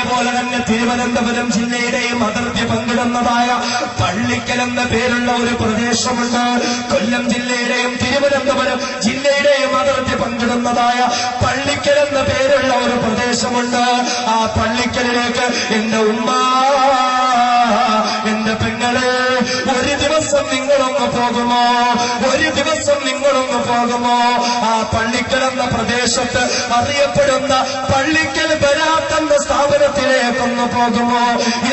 അതുപോലെ തന്നെ തിരുവനന്തപുരം ജില്ലയുടെയും അതിർത്തി പങ്കിടുന്നതായ പള്ളിക്കൽ എന്ന പേരുള്ള ഒരു പ്രദേശമുണ്ട്. കൊല്ലം ജില്ലയുടെയും തിരുവനന്തപുരം ജില്ലയുടെയും അതിർത്തി പങ്കിടുന്നതായ പള്ളിക്കൽ എന്ന പേരുള്ള ഒരു പ്രദേശമുണ്ട്. ആ പള്ളിക്കലിലേക്ക് എന്റെ ഉമ്മ, എന്റെ പെങ്ങളെ, ഒരു ദിവസം നിങ്ങളൊന്ന് പോകുമോ? ഒരു ദിവസം നിങ്ങളൊന്ന് പോകുമോ? ആ പള്ളിക്കൽ എന്ന പ്രദേശത്ത് അറിയപ്പെടുന്ന പള്ളിക്കൽ ബരാത്ത് എന്ന സ്ഥാപനത്തിലേക്കൊന്ന് പോകുമോ?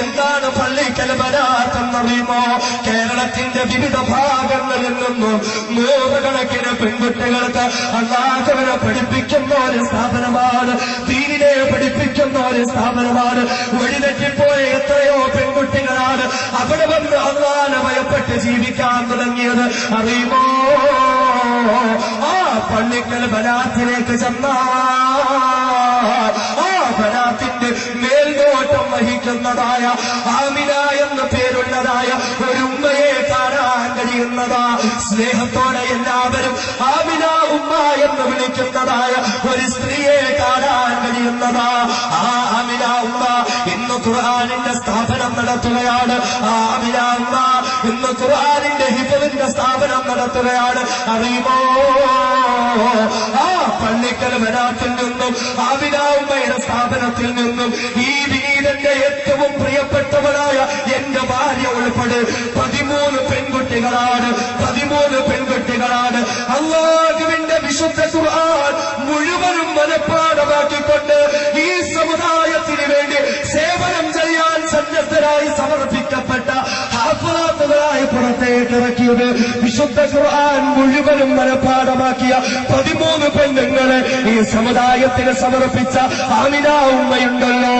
എന്താണ് പള്ളിക്കൽ ബരാത്ത് എന്നറിയുമോ? കേരളത്തിന്റെ വിവിധ ഭാഗങ്ങളിൽ നിന്നും നൂറുകണക്കിന് പെൺകുട്ടികൾക്ക് അല്ലാഹുവിനെ പഠിപ്പിക്കുന്ന ഒരു സ്ഥാപനമാണ്. ദീനിനെ പഠിപ്പിക്കുന്ന ഒരു സ്ഥാപനമാണ്. വഴിതെറ്റിപ്പോയ എത്രയോ പെൺകുട്ടികളാണ് അവിടെ വന്ന് അല്ലാഹുവിനെ ഭയപ്പെട്ട് ജീവിക്കാൻ തുടങ്ങിയത് അറിയുമോ? ആ പള്ളിക്കൽ ബരാത്തിലേക്ക് ചെന്നാൽ ആ ബരാത്തിന്റെ മേൽനോട്ടം വഹിക്കുന്നതായ ആമിന എന്ന പേരുള്ളതായ ഒരു ഉമ്മയെ കാണാൻ കഴിയുന്നതാ. സ്നേഹത്തോടെ എല്ലാവരും ആമിന ഉമ്മ എന്ന് വിളിക്കുന്നതായ ഒരു സ്ത്രീയെ കാണാൻ കഴിയുന്നതാ. ആ ആമിന ഉമ്മ ഇന്ന് ഖുർആനിന്റെ സ്ഥാപനം നടത്തുകയാണ്. ആ ആമിന ഉമ്മ ഇന്ന് ഖുർആനിന്റെ ഹിഫ്ളിന്റെ സ്ഥാപനം നടത്തുകയാണ്. അറിയുമോ? ആ പള്ളിക്കൽ ബരാത്തിൽ നിന്നും ആമിന ഉമ്മയുടെ സ്ഥാപനത്തിൽ നിന്നും ഈ വിനീതന്റെ ഏറ്റവും പ്രിയപ്പെട്ടവരായ എന്റെ ഭാര്യ ഉൾപ്പെടെ 13 പെൺകുട്ടികളാണ്. 13 പെൺകുട്ടികളാണ് അല്ലാഹുവിന്റെ വിശുദ്ധ ഖുർആൻ മുഴുവനും മനഃപ്പാഠമാക്കിക്കൊണ്ട് ഈ സമുദായത്തിന് വേണ്ടി സേവനം ചെയ്യാൻ സന്നദ്ധരായി സമർപ്പിക്കപ്പെട്ട ഹാഫിളാത്തുകളായി പുറത്തേക്ക് ഇറക്കിയത്. വിശുദ്ധ ഖുർആൻ മുഴുവനും മനഃപ്പാഠമാക്കിയ 13 പെണ്ണുങ്ങളെ ഈ സമുദായത്തിന് സമർപ്പിച്ച ആമിന ഉമ്മയുണ്ടല്ലോ.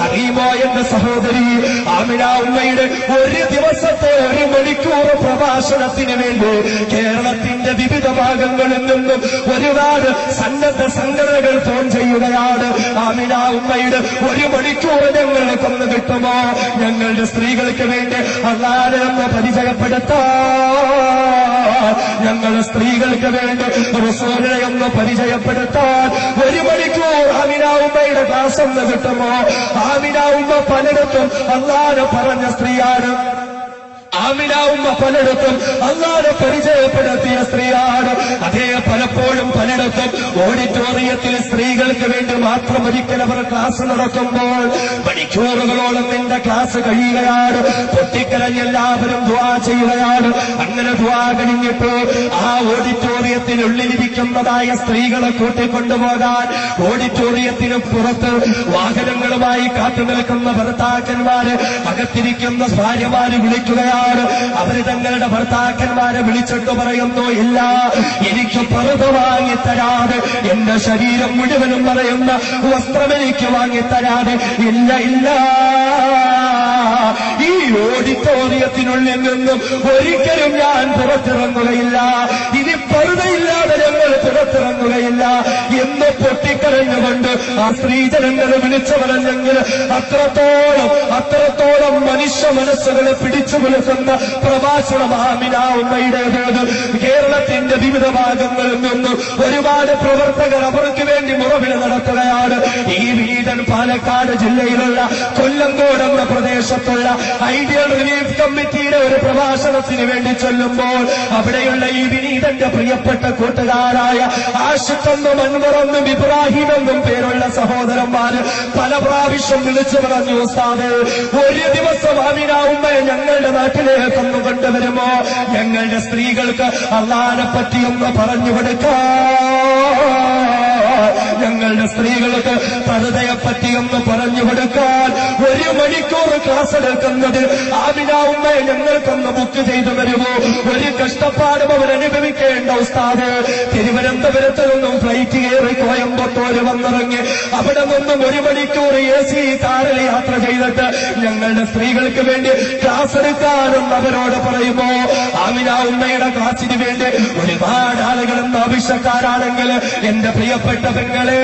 അറിയുമോ എന്റെ സഹോദരി? ആമിന ഉമ്മയുടെ ഒരു ദിവസത്തെ 1 മണിക്കൂർ പ്രഭാഷണത്തിന് വേണ്ടി കേരളത്തിന്റെ വിവിധ ഭാഗങ്ങളിൽ നിന്നും ഒരുപാട് സന്നദ്ധ സംഘടനകൾ ഫോൺ ചെയ്യുകയാണ്. ആമിന ഉമ്മയുടെ 1 മണിക്കൂർ ഞങ്ങൾക്കൊന്ന് കിട്ടുമോ? ഞങ്ങളുടെ സ്ത്രീകൾക്ക് വേണ്ടി അല്ലാഹുവിനെ ഒന്ന് പരിചയപ്പെടുത്താൻ, ഞങ്ങളുടെ സ്ത്രീകൾക്ക് വേണ്ടി റസൂലിനെ ഒന്ന് പരിചയപ്പെടുത്താൻ 1 മണിക്കൂർ ആമിന ഉമ്മയുടെ ക്ലാസ് ഒന്ന് കിട്ടുമോ? ആമിന ഉമ്മ പലയിടത്തും അല്ലാഹുവിനെ പറഞ്ഞ സ്ത്രീയാണ്. ആമിന ഉമ്മ പലയിടത്തും അല്ലാഹുവിനെ പരിചയപ്പെടുത്തിയ സ്ത്രീയാണ്. അതേ പലപ്പോഴും പലയിടത്തും ഓഡിറ്റോറിയത്തിൽ സ്ത്രീകൾക്ക് വേണ്ടി മാത്രം ഒരിക്കൽ അവർ ക്ലാസ് നടക്കുമ്പോൾ മണിക്കൂറുകളോളം നിന്റെ ക്ലാസ് കഴിയുകയാണ്. പൊട്ടിക്കരഞ്ഞ് എല്ലാവരും ദുആ ചെയ്യുകയാണ്. അങ്ങനെ ദുആ കഴിഞ്ഞിട്ട് ആ ഓഡിറ്റോറിയത്തിനുള്ളിലിരിക്കുന്നതായ സ്ത്രീകളെ കൂട്ടിക്കൊണ്ടുപോകാൻ ഓഡിറ്റോറിയത്തിന് പുറത്ത് വാഹനങ്ങളുമായി കാത്തുനിൽക്കുന്ന ഭർത്താക്കന്മാര് അകത്തിരിക്കുന്ന ഭാര്യമാര് വിളിക്കുകയാണ്. അവര് തങ്ങളുടെ ഭർത്താക്കന്മാരെ വിളിച്ചിട്ട് പറയുന്നു, ഇല്ല, എനിക്ക് പർദ്ദ വാങ്ങിത്തരാതെ, എന്റെ ശരീരം മുഴുവനും പറയുന്ന വസ്ത്രം എനിക്ക് വാങ്ങിത്തരാതെ, ഇല്ല ഇല്ല, ഈ ഓഡിറ്റോറിയത്തിനുള്ളിൽ നിന്നും ഒരിക്കലും ഞാൻ പുറത്തിറങ്ങുകയില്ല, ഇനി പർദ്ദയില്ലാതെ ഞങ്ങൾ പുറത്തിറങ്ങുകയില്ല എന്ന് പൊട്ടിക്കരഞ്ഞുകൊണ്ട് ആ സ്ത്രീജനങ്ങളെ വിളിച്ചു പറഞ്ഞെങ്കിൽ അത്രത്തോളം മനുഷ്യ മനസ്സുകളെ പിടിച്ചു വിളിക്കുന്ന പ്രഭാഷണം ആമിന ഉമ്മയുടേത്. കേരളത്തിന്റെ വിവിധ ഭാഗങ്ങളിൽ നിന്നും ഒരുപാട് പ്രവർത്തകർ അവർക്ക് വേണ്ടി മുറവിളി നടത്തുകയാണ്. ഈ വിനീതൻ പാലക്കാട് ജില്ലയിലുള്ള കൊല്ലങ്കോട് എന്ന പ്രദേശത്തുള്ള ഐഡിയൽ റിലീഫ് കമ്മിറ്റിയുടെ ഒരു പ്രഭാഷണത്തിന് വേണ്ടി ചെല്ലുമ്പോൾ അവിടെയുള്ള ഈ വിനീതന്റെ പ്രിയപ്പെട്ട കൂട്ടുകാരായ ആഷിഖെന്നും അൻവറെന്നും ഇബ്രാഹിമെന്നും പേരുള്ള സഹോദരന്മാര് പല പ്രാവശ്യം വിളിച്ചു പറഞ്ഞു, ഉസ്താദേ, ഒരു ദിവസം ആമിന ഉമ്മയെ ഞങ്ങളുടെ നാട്ടിലേക്കൊന്ന് കൊണ്ടുവരുമോ? ഞങ്ങളുടെ സ്ത്രീകൾക്ക് അല്ലാഹുവിനെ പറ്റിയൊന്ന് പറഞ്ഞു കൊടുക്കാൻ, ഞങ്ങളുടെ സ്ത്രീകൾക്ക് പർദ്ദയെ പറ്റിയൊന്ന് പറഞ്ഞു കൊടുക്കാൻ 1 മണിക്കൂർ ക്ലാസ് എടുക്കുന്നത് ആമിന ഉമ്മയെ ഞങ്ങൾക്കൊന്ന് ബുക്ക് ചെയ്തു വരുമോ? ഒരു കഷ്ടപ്പാടും അവരനുഭവിക്കേണ്ട ഉസ്താദ്. തിരുവനന്തപുരത്ത് നിന്നും ഫ്ലൈറ്റ് കയറി കോയമ്പത്തൂര് വന്നിറങ്ങി അവിടെ നിന്നും 1 മണിക്കൂർ AC കാറിൽ യാത്ര ചെയ്തിട്ട് ഞങ്ങളുടെ സ്ത്രീകൾക്ക് വേണ്ടി ക്ലാസ് എടുക്കാനും അവരോട് പറയുമോ? ആമിന ഉമ്മയുടെ ക്ലാസിന് വേണ്ടി ഒരുപാട് ആളുകളും ആവശ്യക്കാരാണെങ്കിൽ എന്റെ പ്രിയപ്പെട്ട പെങ്ങളെ,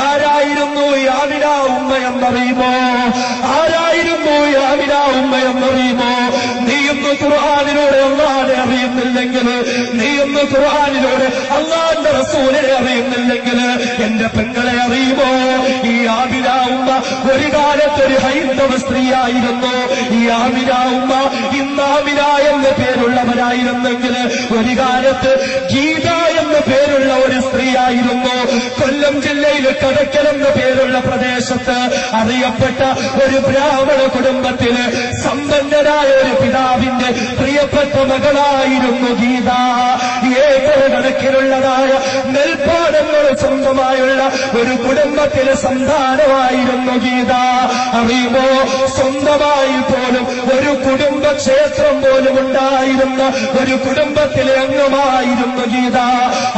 ആരായിരുന്നു ആമിന ഉമ്മയെന്നറിയുമോ? ആരായിരുന്നു ആമിന ഉമ്മയെന്നറിയുമോ? നീയൊന്ന് ഖുർആനിലൂടെ അല്ലാഹുവിനെ അറിയുന്നില്ലെങ്കിൽ, നീയൊന്ന് ഖുർആനിലൂടെ അല്ലാഹുവിന്റെ റസൂലിനെ അറിയുന്നില്ലെങ്കിൽ എന്റെ പെങ്ങളെ അറിയുമോ? ഈ ഒരു കാലത്തൊരു ഹൈന്ദവ സ്ത്രീയായിരുന്നു ഈ ആമിന ഉമ്മ. ഇന്ന് ആമിന എന്ന പേരുള്ളവരായിരുന്നെങ്കിൽ ഒരു കാലത്ത് ഗീത എന്ന പേരുള്ള ഒരു സ്ത്രീയായിരുന്നു. കൊല്ലം ജില്ലയിൽ കടക്കൽ എന്ന പേരുള്ള പ്രദേശത്ത് അറിയപ്പെട്ട ഒരു ബ്രാഹ്മണ കുടുംബത്തില് സമ്പന്നരായ ഒരു പിതാവിന്റെ പ്രിയപ്പെട്ട മകളായിരുന്നു ഗീത. ഏക്കർ കണക്കിലുള്ളതായ നെൽപ്പാടങ്ങൾ സ്വന്തമായുള്ള ഒരു കുടുംബത്തിലെ സന്താനമായിരുന്നു ഗീത. അറിയുമോ, സ്വന്തമായി പോലും ഒരു കുടുംബക്ഷേത്രം പോലും ഉണ്ടായിരുന്ന ഒരു കുടുംബത്തിലെ അംഗമായിരുന്നു ഗീത.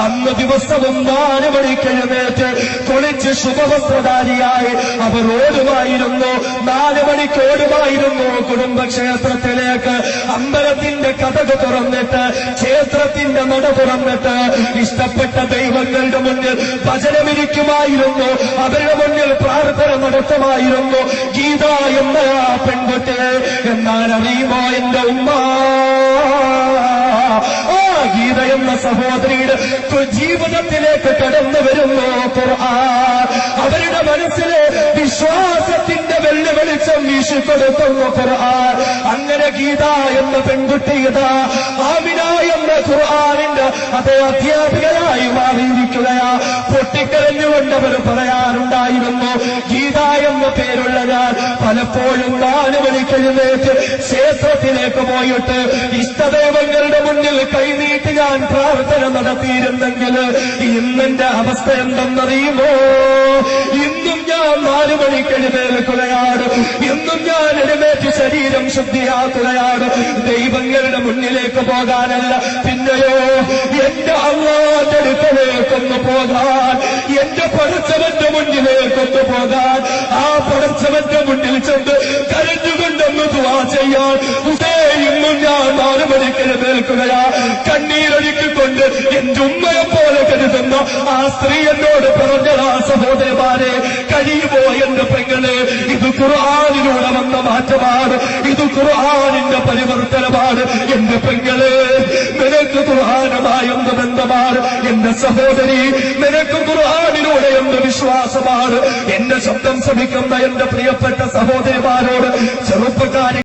അന്ന് ദിവസവും 4 മണിക്ക് എഴുന്നേറ്റ് കുളിച്ച് ശുഭവസ്ത്രധാരിയായി അവർ ഓടുമായിരുന്നു. 4 മണിക്ക് ഓടുമായിരുന്നു കുടുംബക്ഷേത്രത്തിലേക്ക്. അമ്പലത്തിന്റെ കതക് തുറന്നിട്ട്, ക്ഷേത്രത്തിന്റെ നട തുറന്നിട്ട് ഇഷ്ടപ്പെട്ട ദൈവങ്ങളുടെ മുന്നിൽ ഭജനമിരിക്കുമായിരുന്നു. അവരുടെ മുന്നിൽ പ്രാർത്ഥന നടത്തുമായിരുന്നു ഗീത എന്ന ആ പെൺകുട്ടി. എന്നാൽ അറിയുമോ എന്റെ ഉമ്മ, ഗീത എന്ന സഹോദരിയുടെ ജീവിതത്തിലേക്ക് കടന്നു വരുന്നു ഖുർആൻ. അവരുടെ മനസ്സിലെ വിശ്വാസത്തിന്റെ വെള്ളി വെളിച്ചം വീശിക്കൊടുക്കുന്നു ഖുർആൻ. അങ്ങനെ ഗീത എന്ന പെൺകുട്ടി ഇതാ ആമിന എന്ന ഖുർആനിന്റെ അതേ അധ്യാപികയായി മാറിയിരിക്കുകയാ. പൊട്ടിക്കരഞ്ഞുകൊണ്ട് അവർ പറയാറുണ്ടായിരുന്നു, ഗീത എന്ന പേരുള്ള ഞാൻ പലപ്പോഴും 4 മണിക്ക് എഴുന്നേറ്റ് ക്ഷേത്രത്തിലേക്ക് പോയിട്ട് ഇഷ്ടദൈവങ്ങളുടെ മുന്നിൽ കൈനീട്ടി ഞാൻ പ്രാർത്ഥന നടത്തിയിരുന്നെങ്കിൽ ഇന്നെന്റെ അവസ്ഥ എന്തെന്നറിയുമോ? ഇന്നും ഞാൻ 4 മണിക്ക് എഴുന്നേൽക്കുകയാണ്. ഇന്നും ഞാൻ എഴുന്നേറ്റ് ശരീരം ശുദ്ധിയാക്കുകയാണ്. ദൈവങ്ങളുടെ മുന്നിലേക്ക് പോകാനല്ല, പിന്നെയോ എന്റെ അല്ലാഹുവിന്റെ അടുക്കലേക്കൊന്ന് പോകാൻ, എന്റെ പടച്ചവന്റെ മുന്നിലേക്കൊന്ന് പോകാൻ. ആ പടച്ചവന്റെ മുന്നിൽ ചെന്ന് കരഞ്ഞുകൊണ്ടൊന്ന് ദുആ ചെയ്യാൻ ഇന്നും ഞാൻ 4 മണിക്ക് എഴുന്നേൽക്കുകയാ. കണ്ണീരൊഴുക്കിക്കൊണ്ട് എന്റെ ഉമ്മയെ പോലെ കരുതുന്ന ആ സ്ത്രീ എന്നോട് പറഞ്ഞതാ, സഹോദരന്മാരെ, കഴിയുമോ എന്റെ പെങ്ങളെ, ഇത് ഖുർആനിലൂടെ വന്ന മാറ്റമാണ്, ഇത് ഖുർആനിന്റെ പരിവർത്തനമാണ്. എന്റെ പെങ്ങളെ, നിനക്ക് ഖുർആനുമായി എന്ത് ബന്ധമാണ്? എന്റെ സഹോദരി, നിനക്ക് ഖുർആനിലൂടെ എന്ത് വിശ്വാസമാണ്? എന്റെ ശബ്ദം ശ്രമിക്കുന്ന എന്റെ പ്രിയപ്പെട്ട സഹോദരിമാരോട്, ചെറുപ്പക്കാരി